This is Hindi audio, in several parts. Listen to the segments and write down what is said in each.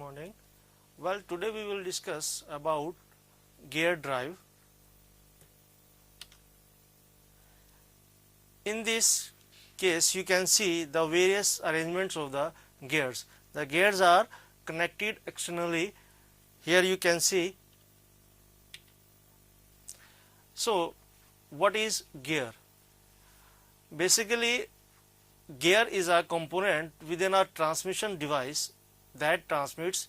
morning. Well, today we will discuss about gear drive. In this case, you can see the various arrangements of the gears. The gears are connected externally. Here you can see. So, what is gear? Basically, gear is a component within a transmission device that transmits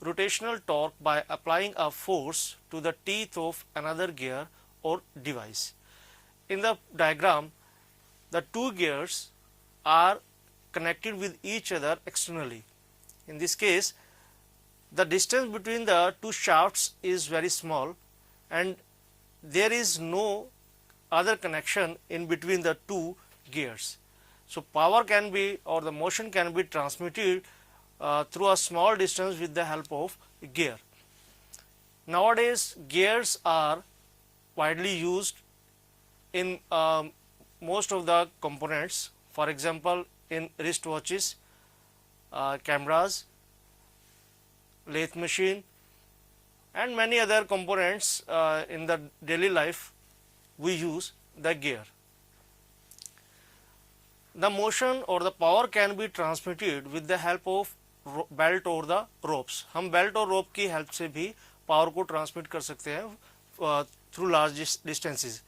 rotational torque by applying a force to the teeth of another gear or device. In the diagram, the two gears are connected with each other externally. In this case, the distance between the two shafts is very small and there is no other connection in between the two gears. So, power can be or the motion can be transmitted through a small distance with the help of gear. Nowadays, gears are widely used in most of the components. For example, in wristwatches, cameras, lathe machine, and many other components in the daily life. We use the gear. The motion or the power can be transmitted with the help of belt or the ropes. हम बेल्ट और रोप की हेल्प से भी पावर को ट्रांसमिट कर सकते हैं थ्रू लार्ज डिस्टेंसेस.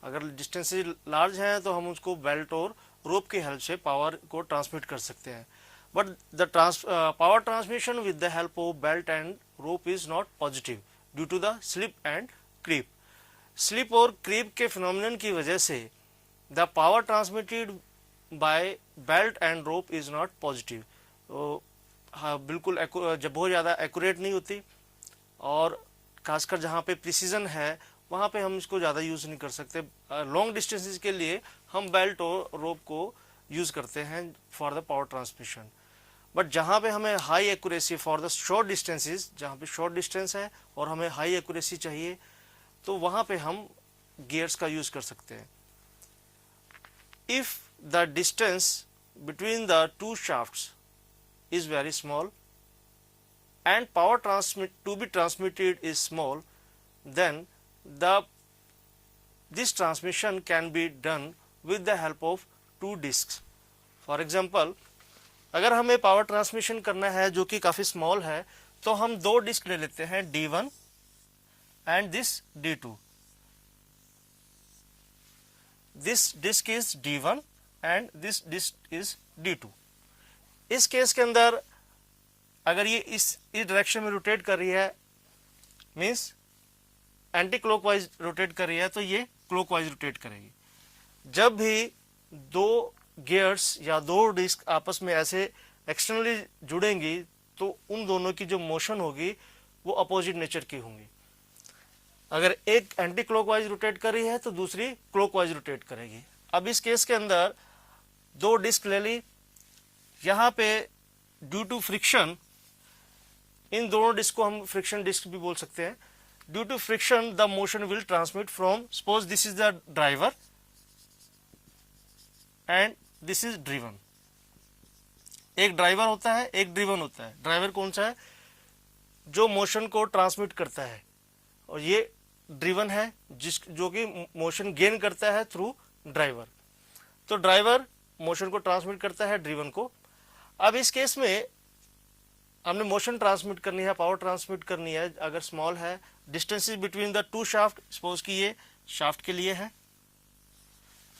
अगर डिस्टेंसेस लार्ज हैं तो हम उसको बेल्ट और रोप की हेल्प से पावर को ट्रांसमिट कर सकते हैं. But the power transmission with the help of belt and rope is not positive due to the slip and creep. Slip और क्रीप के फिनोमिनन की वजह से the power transmitted by belt and rope is not positive. हाँ, बिल्कुल जब बहुत ज़्यादा एक्यूरेट नहीं होती और खासकर जहाँ पे प्रिसीजन है वहाँ पे हम इसको ज़्यादा यूज़ नहीं कर सकते. लॉन्ग डिस्टेंसेस के लिए हम बेल्ट और रोप को यूज़ करते हैं for the power transmission. But जहाँ पे हमें high accuracy for the short distances, जहाँ पे शॉर्ट डिस्टेंस है और हमें हाई एक्यूरेसी चाहिए तो वहाँ पे हम गियर्स का यूज़ कर सकते हैं. If the distance between the two shafts is very small and power to be transmitted is small, then this transmission can be done with the help of two discs. For example, अगर हमें पावर ट्रांसमिशन करना है जो कि काफ़ी स्मॉल है तो हम दो डिस्क ले लेते हैं, D1 and this D2. This disc is D1 and this disc is D2. इस केस के अंदर अगर ये इस डायरेक्शन में रोटेट कर रही है, मीन्स एंटी क्लॉकवाइज रोटेट कर रही है, तो ये क्लॉकवाइज रोटेट करेगी. जब भी दो गियर्स या दो डिस्क आपस में ऐसे एक्सटर्नली जुड़ेंगी तो उन दोनों की जो मोशन होगी वो अपोजिट नेचर की होंगी. अगर एक एंटी क्लॉकवाइज रोटेट कर रही है तो दूसरी क्लॉकवाइज रोटेट करेगी. अब इस केस के अंदर दो डिस्क ले ली, यहाँ पे ड्यू टू फ्रिक्शन, इन दोनों डिस्क को हम फ्रिक्शन डिस्क भी बोल सकते हैं. Due to friction the motion will transmit from, suppose this is the driver and this is driven. एक ड्राइवर होता है, एक ड्रिवन होता है. ड्राइवर कौन सा है? जो मोशन को ट्रांसमिट करता है, और ये ड्रिवन है जो कि मोशन गेन करता है थ्रू ड्राइवर. तो ड्राइवर मोशन को ट्रांसमिट करता है ड्रिवन को. अब इस केस में हमने मोशन ट्रांसमिट करनी है, पावर ट्रांसमिट करनी है. अगर स्मॉल है, distances between the to shaft, suppose कि ये शाफ्ट के लिए है,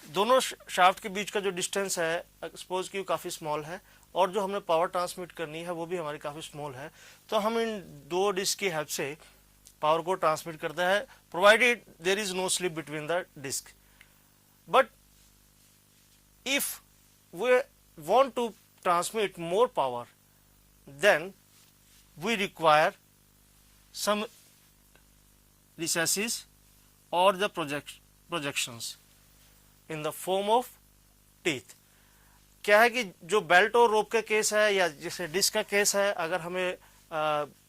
दोनों शाफ्ट के बीच का जो डिस्टेंस है सपोज कि काफ़ी स्मॉल है, और जो हमने पावर ट्रांसमिट करनी है वो भी हमारी काफ़ी स्मॉल है, तो हम इन दो डिस्क की हेल्प से पावर को ट्रांसमिट करता है, provided there is no slip between the disc. But if we want to transmit more power, then we require some recesses or the projections in the form of teeth. क्या है कि जो बेल्ट और रोप का केस है या जैसे डिस्क का केस है, अगर हमें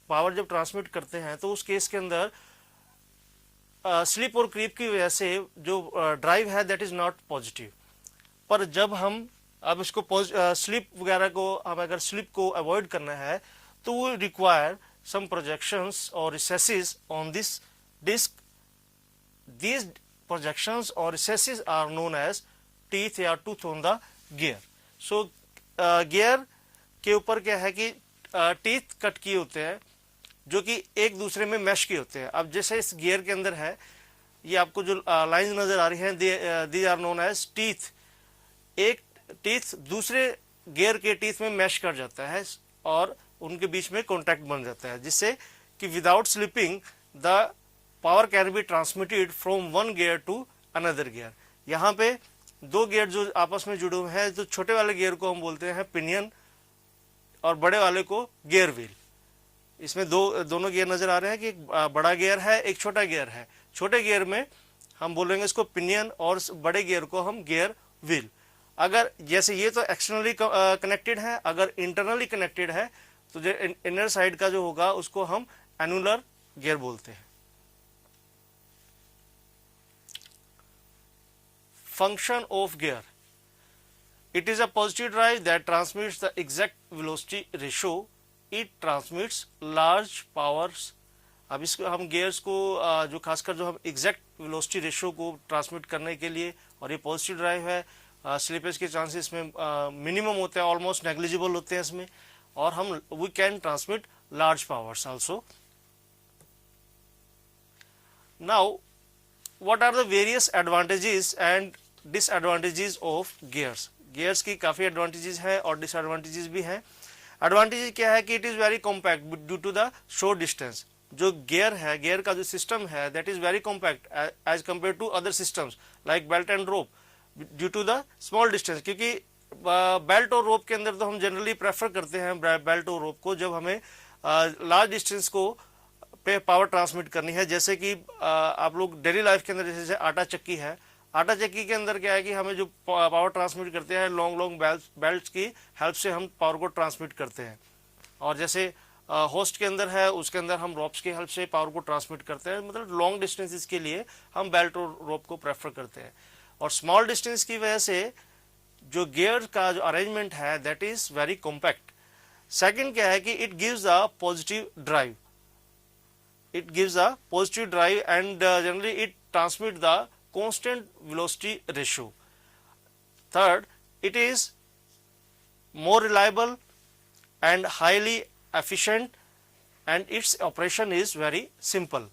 पावर जब ट्रांसमिट करते हैं तो उस केस के अंदर स्लिप और क्रीप की वजह से जो ड्राइव है दैट इज नॉट पॉजिटिव. पर जब हम अब इसको स्लिप वगैरह को, हम अगर स्लिप को अवॉइड करना है तो we require some projections or recesses on this disc. These projections or recesses are known as teeth या tooth on the gear. So gear के ऊपर क्या है कि टीथ कट किए होते हैं जो कि एक दूसरे में मैश किए होते हैं. अब जैसे इस गियर के अंदर है, ये आपको जो लाइंस नजर आ रही हैं, these are known as teeth. एक टीथ दूसरे गियर के टीथ में मैश कर जाता है और उनके बीच में कॉन्टैक्ट बन जाता है, जिससे कि without slipping the power can be transmitted from one gear to another gear. यहाँ पे दो गियर जो आपस में जुड़े हुए हैं, तो छोटे वाले गियर को हम बोलते हैं पिनियन और बड़े वाले को गियर व्हील. इसमें दोनों गियर नजर आ रहे हैं कि एक बड़ा गियर है, एक छोटा गियर है. छोटे गियर में हम बोलेंगे इसको पिनियन और बड़े गियर को हम गियर व्हील. अगर जैसे ये तो एक्सटर्नली कनेक्टेड है, अगर इंटरनली कनेक्टेड है तो जो इनर साइड का जो होगा उसको हम एनुलर गियर बोलते हैं. Function of gear. It is a positive drive that transmits the exact velocity ratio. It transmits large powers. अब इसको हम गियर्स को जो खासकर जो हम एग्जैक्ट वेलोसिटी रेशियो को ट्रांसमिट करने के लिए, और ये पॉजिटिव ड्राइव है, स्लिपेज के चांसेस में मिनिमम होते हैं, ऑलमोस्ट नेग्लिजिबल होते हैं इसमें, और हम we can transmit large powers also. Now what are the various advantages and disadvantages of gears. Gears की काफ़ी एडवांटेजेस हैं और डिसएडवांटेजेस भी हैं. एडवांटेज क्या है कि it is very compact due to the short distance. जो गियर है, गियर का जो सिस्टम है, that is very compact as compare to other systems like belt and rope due to the small distance. क्योंकि बेल्ट और रोप के अंदर तो हम जनरली प्रेफर करते हैं बेल्ट और रोप को जब हमें लार्ज डिस्टेंस को पे पावर ट्रांसमिट करनी है. जैसे कि आप लोग डेली लाइफ के अंदर जैसे आटा चक्की है, आटा चक्की के अंदर क्या है कि हमें जो पावर ट्रांसमिट करते हैं लॉन्ग बेल्ट की हेल्प से हम पावर को ट्रांसमिट करते हैं. और जैसे होस्ट के अंदर है, उसके अंदर हम रोप्स की हेल्प से पावर को ट्रांसमिट करते हैं. मतलब लॉन्ग डिस्टेंसेस के लिए हम बेल्ट और रोप को प्रेफर करते हैं. और स्मॉल डिस्टेंस की वजह से जो गियर का जो अरेंजमेंट है that is very compact. Second क्या है कि it gives a positive drive. It gives a positive drive and generally it transmit the constant velocity ratio. Third, it is more reliable and highly efficient, and its operation is very simple.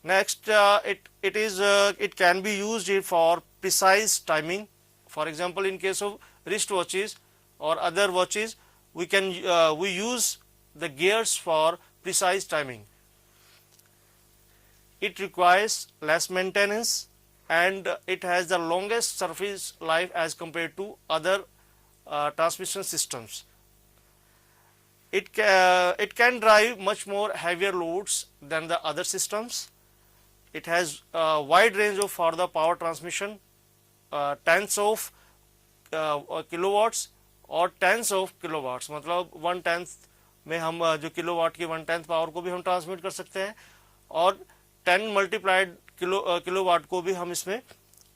Next, it can be used for precise timing. For example, in case of wrist watches or other watches, we use the gears for precise timing. It requires less maintenance and it has the longest surface life as compared to other transmission systems. It can drive much more heavier loads than the other systems. It has a wide range of for the power transmission, tens of kilowatts or tens of kilowatts. मतलब 1/10 में हम जो किलोवाट की 1/10 पावर को भी हम ट्रांसमिट कर सकते हैं, और 10 मल्टीप्लाइड किलोवाट को भी हम इसमें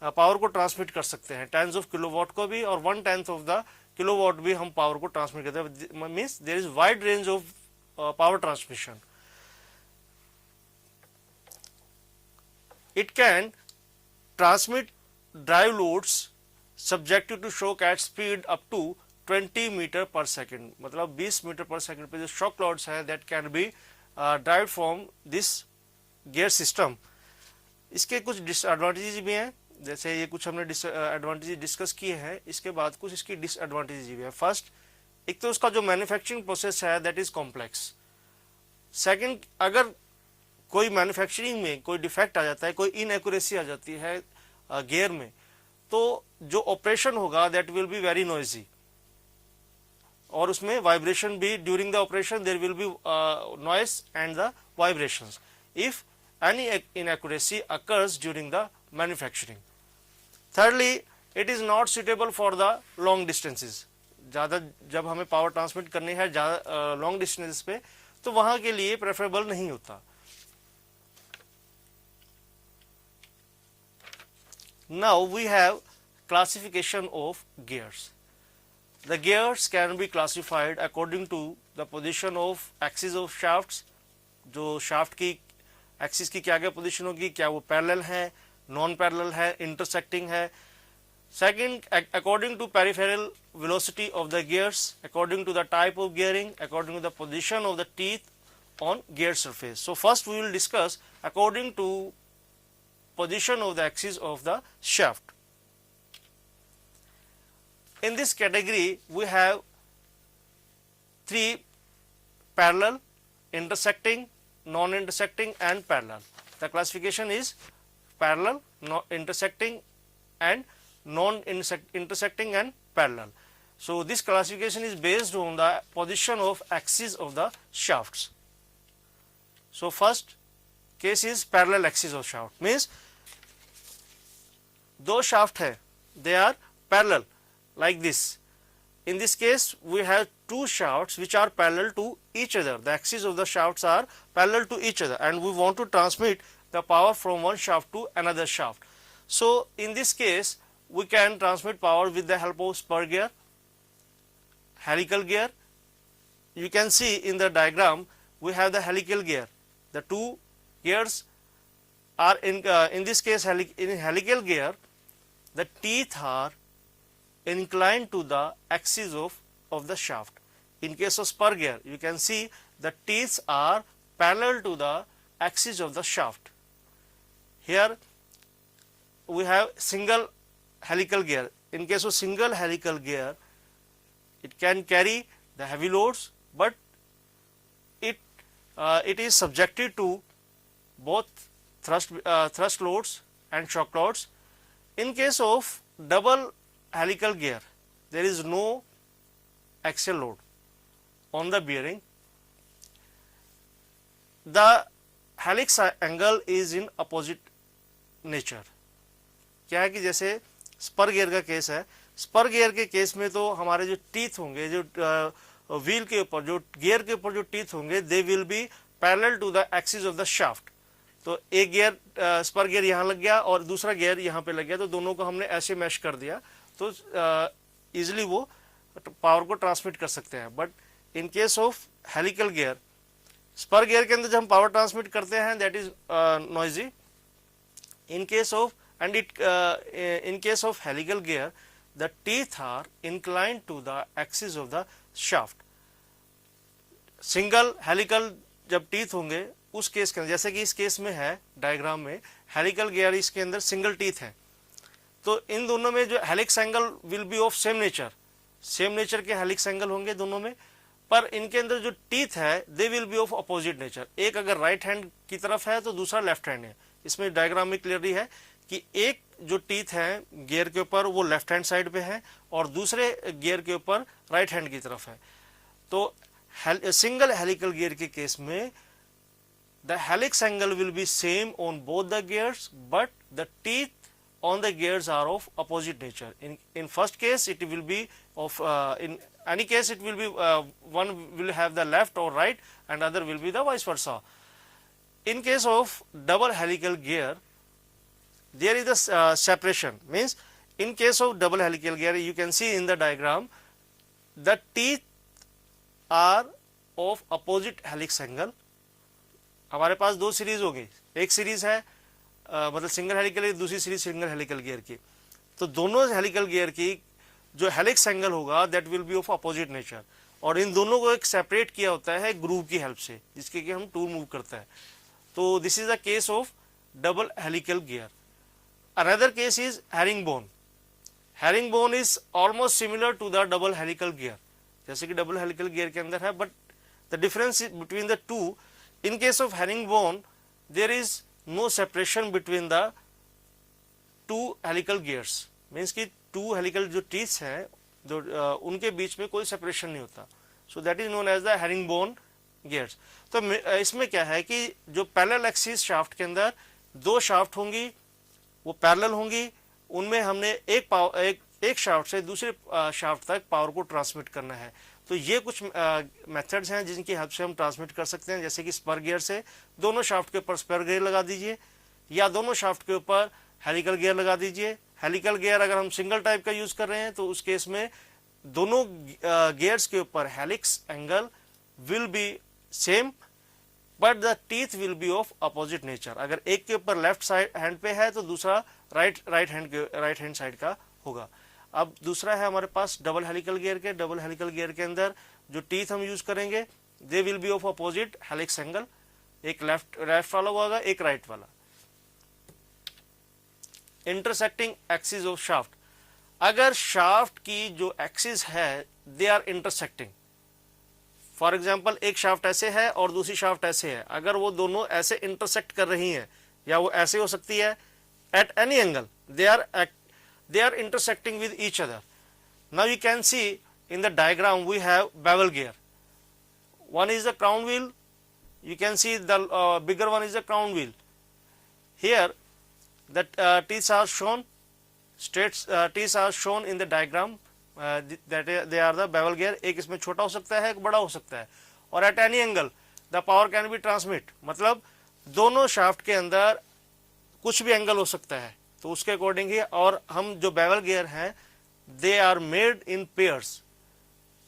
पावर को ट्रांसमिट कर सकते हैं. टेंस ऑफ किलोवाट को भी और 1/10 ऑफ द किलोवाट भी हम पावर को ट्रांसमिट करते हैं. Means there is wide range of power transmission. It can transmit drive loads subjected to shock at speed up to 20 metre per second. मतलब 20 मीटर पर सेकेंड पे जो शॉक लॉड्स है that can be drive from this gear system. इसके कुछ डिसएडवांटेजेस भी हैं. जैसे ये कुछ हमने एडवांटेजेस डिस्कस किए हैं, इसके बाद कुछ इसकी डिसएडवांटेजेस भी है. फर्स्ट, एक तो उसका जो मैन्युफैक्चरिंग प्रोसेस है दैट इज कॉम्प्लेक्स. सेकंड, अगर कोई मैन्युफैक्चरिंग में कोई डिफेक्ट आ जाता है, कोई इनएक्यूरेसी आ जाती है गियर में, तो जो ऑपरेशन होगा that will be very noisy, और उसमें वाइब्रेशन भी during the operation there will be noise and the vibrations if any inaccuracy occurs during the manufacturing. Thirdly, it is not suitable for the long distances. ज़्यादा जब हमें पावर ट्रांसमिट करनी है ज़्यादा लॉन्ग डिस्टेंस पे, तो वहाँ के लिए प्रेफरेबल नहीं होता. Now we have classification of gears. The gears can be classified according to the position of axis of shafts, जो शाफ्ट की एक्सिस की क्या क्या पोजीशन होगी, क्या वो पैरेलल है, नॉन पैरेलल है, इंटरसेक्टिंग है. Second, according to peripheral velocity of the gears, according to the type of gearing, according to the position of the teeth on gear surface. So first we will discuss according to position of the axis of the shaft. In this category we have three: parallel, intersecting, non-intersecting and parallel. The classification is parallel, intersecting and non-intersecting and parallel. So this classification is based on the position of axis of the shafts. So first case is parallel axis of shaft, means दो shaft है, they are parallel like this. In this case we have two shafts which are parallel to each other. The axes of the shafts are parallel to each other and we want to transmit the power from one shaft to another shaft. So in this case we can transmit power with the help of spur gear, helical gear. You can see in the diagram we have the helical gear. The two gears are in this case in helical gear the teeth are inclined to the axis of the shaft. In case of spur gear you can see the teeth are parallel to the axis of the shaft. Here we have single helical gear. In case of single helical gear it can carry the heavy loads, but it is subjected to both thrust loads and shock loads. In case of double helical gear there is no axial load on the bearing. The helix angle is in opposite nature. क्या है कि जैसे स्पर गियर का केस है, स्पर गियर के केस में तो हमारे जो टीथ होंगे, जो व्हील के ऊपर, जो गियर के ऊपर जो टीथ होंगे, they will be parallel to the axis of the shaft. तो एक गियर स्पर गियर यहाँ लग गया और दूसरा गियर यहाँ पे लग गया, तो दोनों को हमने ऐसे मैश कर दिया तो इजिली वो पावर को ट्रांसमिट कर सकते हैं. But in case of helical gear, spur gear के अंदर जब हम पावर ट्रांसमिट करते हैं that is noisy. In case of in case of helical gear the teeth are inclined to the axis of the shaft. Single helical जब टीथ होंगे उस केस के अंदर, जैसे कि इस केस में है डायग्राम में हेलिकल गियर, इसके अंदर सिंगल टीथ है, तो इन दोनों में जो helix angle will be of same nature के हेलिक्स एंगल होंगे दोनों में, पर इनके अंदर जो टीथ है दे will be of opposite nature. एक अगर राइट हैंड की तरफ है तो दूसरा लेफ्ट हैंड है. इसमें डायग्राम में क्लियरली है कि एक जो टीथ है गियर के ऊपर वो लेफ्ट हैंड साइड पे है और दूसरे गियर के ऊपर राइट हैंड की तरफ है. तो सिंगल हेलिकल गियर के केस में the helix angle will B same on both the gears, but the teeth on the gears are of opposite nature. In first case it will be of in any case it will be one will have the left or right and other will be the vice versa. In case of double helical gear there is a separation, means in case of double helical gear you can see in the diagram the teeth are of opposite helix angle. हमारे पास दो सीरीज होगी, एक सीरीज है मतलब सिंगल हेलिकल गियर, दूसरी सीरीज सिंगल हेलिकल गियर की, तो दोनों हेलिकल गियर की जो हेलिक्स एंगल होगा that will be of opposite nature, और इन दोनों को एक सेपरेट किया होता है ग्रूव की हेल्प से जिसके कि हम टूल मूव करते हैं. तो this is the case of double helical gear. Another case is herringbone. Herringbone is almost similar to the double helical gear, जैसे कि डबल हेलिकल गियर के अंदर है, but the difference between the two, in case of herringbone there is no separation between the two helical gears, means कि two helical जो teeth हैं जो उनके बीच में कोई separation नहीं होता. So that is known as the herringbone gears. तो इसमें क्या है कि जो parallel axis shaft के अंदर दो shaft होंगी, वो parallel होंगी, उनमें हमने एक shaft से दूसरे shaft तक पावर को ट्रांसमिट करना है. तो ये कुछ मेथड्स हैं जिनकी हेल्प से हम ट्रांसमिट कर सकते हैं, जैसे कि स्पर गियर से दोनों शाफ्ट के ऊपर स्पर गियर लगा दीजिए या दोनों शाफ्ट के ऊपर हेलिकल गियर लगा दीजिए. हेलिकल गियर अगर हम सिंगल टाइप का यूज कर रहे हैं तो उस केस में दोनों गियर्स के ऊपर helix angle will be same but the teeth will be of opposite nature. अगर एक के ऊपर लेफ्ट साइड हैंड पे है तो दूसरा राइट हैंड साइड का होगा. अब दूसरा है हमारे पास डबल हेलिकल गियर के. डबल हेलिकल गियर के अंदर जो टीथ हम यूज करेंगे they will be of opposite helix angle. एक लेफ्ट वाला होगा, एक राइट वाला. Intersecting axis of shaft. अगर शाफ्ट की जो एक्सिस है they are intersecting. For example एक शाफ्ट ऐसे है और दूसरी शाफ्ट ऐसे है. अगर वो दोनों ऐसे इंटरसेक्ट कर रही हैं या वो ऐसे हो सकती है at any angle, they are intersecting with each other. Now you can see in the diagram we have bevel gear. One is the crown wheel. You can see the bigger one is the crown wheel. Here the teeth are shown. Straight teeth are shown in the diagram. That they are the bevel gear. एक इसमें छोटा हो सकता है, एक बड़ा हो सकता है. और at any angle the power can be transmit. मतलब दोनों शाफ्ट के अंदर कुछ भी एंगल हो सकता है तो उसके अकॉर्डिंग ही. और हम जो बेवल गियर हैं they are made in pairs.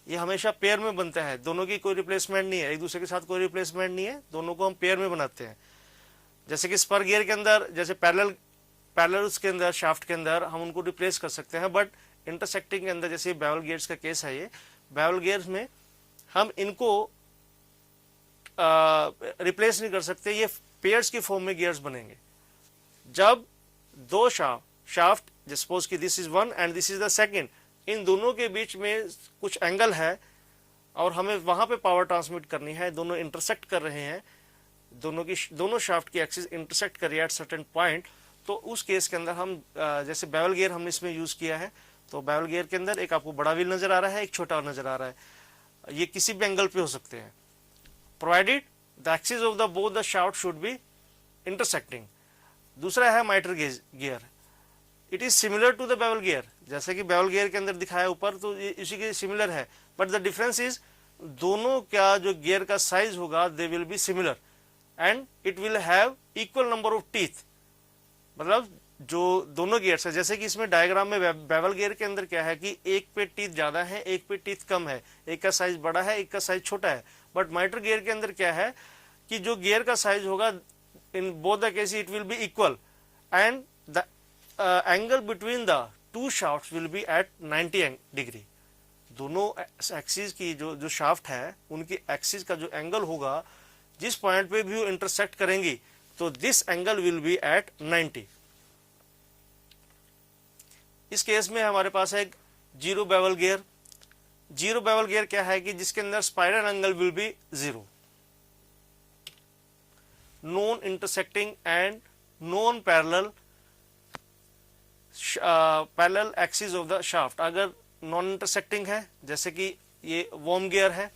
ये हमेशा पेयर में बनता है. दोनों की कोई रिप्लेसमेंट नहीं है, एक दूसरे के साथ कोई रिप्लेसमेंट नहीं है. दोनों को हम पेयर में बनाते हैं. जैसे कि स्पर गियर के अंदर जैसे पैरेलल्स के अंदर शाफ्ट के अंदर हम उनको रिप्लेस कर सकते हैं, बट इंटरसेक्टिंग के अंदर जैसे बेवल गियर्स का केस है, ये बेवल गियर्स में हम इनको रिप्लेस नहीं कर सकते. ये पेयर्स की फॉर्म में गियर्स बनेंगे. जब दो शाफ्ट सपोज कि this is one and this is the second, इन दोनों के बीच में कुछ एंगल है और हमें वहां पे पावर ट्रांसमिट करनी है. दोनों इंटरसेक्ट कर रहे हैं, दोनों शाफ्ट की एक्सिस इंटरसेक्ट कर रही है एट सर्टेन पॉइंट. तो उस केस के अंदर हम जैसे बेवल गियर हमने इसमें यूज किया है, तो बेवल गियर के अंदर एक आपको बड़ा व्हील नजर आ रहा है, एक छोटा नजर आ रहा है. ये किसी भी एंगल पे हो सकते हैं, provided the axis of the both the shaft should be intersecting. दूसरा है mitre gear. It is similar to the bevel gear. जैसे कि बेवल गियर के अंदर दिखाया ऊपर, तो ये इसी के सिमिलर है, बट द डिफरेंस इज दोनों का जो गियर का साइज होगा दे will be similar and it will have equal number of teeth. मतलब जो दोनों गियर्स है, जैसे कि इसमें डायग्राम में बेवल गियर के अंदर क्या है कि एक पे टीथ ज्यादा है, एक पे टीथ कम है, एक का साइज बड़ा है, एक का साइज छोटा है. बट माइटर गियर के अंदर क्या है कि जो गियर का साइज होगा in both the cases it will be equal and the angle between the two shafts will be at 90 degree. दोनों एक्सिस की जो शाफ्ट है उनकी एक्सिस का जो एंगल होगा जिस पॉइंट पे भी वो इंटरसेक्ट करेंगी तो this angle will be at 90. इस केस में हमारे पास है zero bevel gear. Zero bevel gear क्या है कि जिसके अंदर spiral angle will be zero. Non intersecting and non parallel axis of the shaft. अगर नॉन इंटरसेक्टिंग है जैसे कि ये वॉर्म गियर है,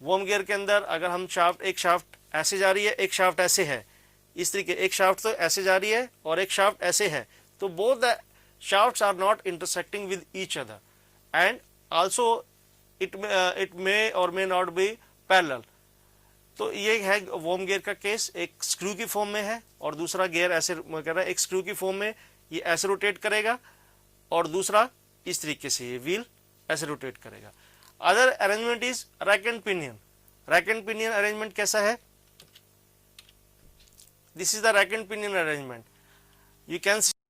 वॉर्म गियर के अंदर अगर हम एक शाफ्ट ऐसे जा रही है, एक शाफ्ट ऐसे है, इस तरीके एक शाफ्ट तो ऐसे जा रही है और एक शाफ्ट ऐसे है, तो both the shafts are not intersecting with each other and also it may or may not be parallel. तो ये है वॉर्म गियर का केस. एक स्क्रू की फॉर्म में है और दूसरा गियर ऐसे कर रहा है. एक स्क्रू की फॉर्म में ये ऐसे रोटेट करेगा और दूसरा इस तरीके से ये व्हील ऐसे रोटेट करेगा. Other arrangement is rack and pinion. Rack and pinion arrangement कैसा है? This is the rack and pinion arrangement. You can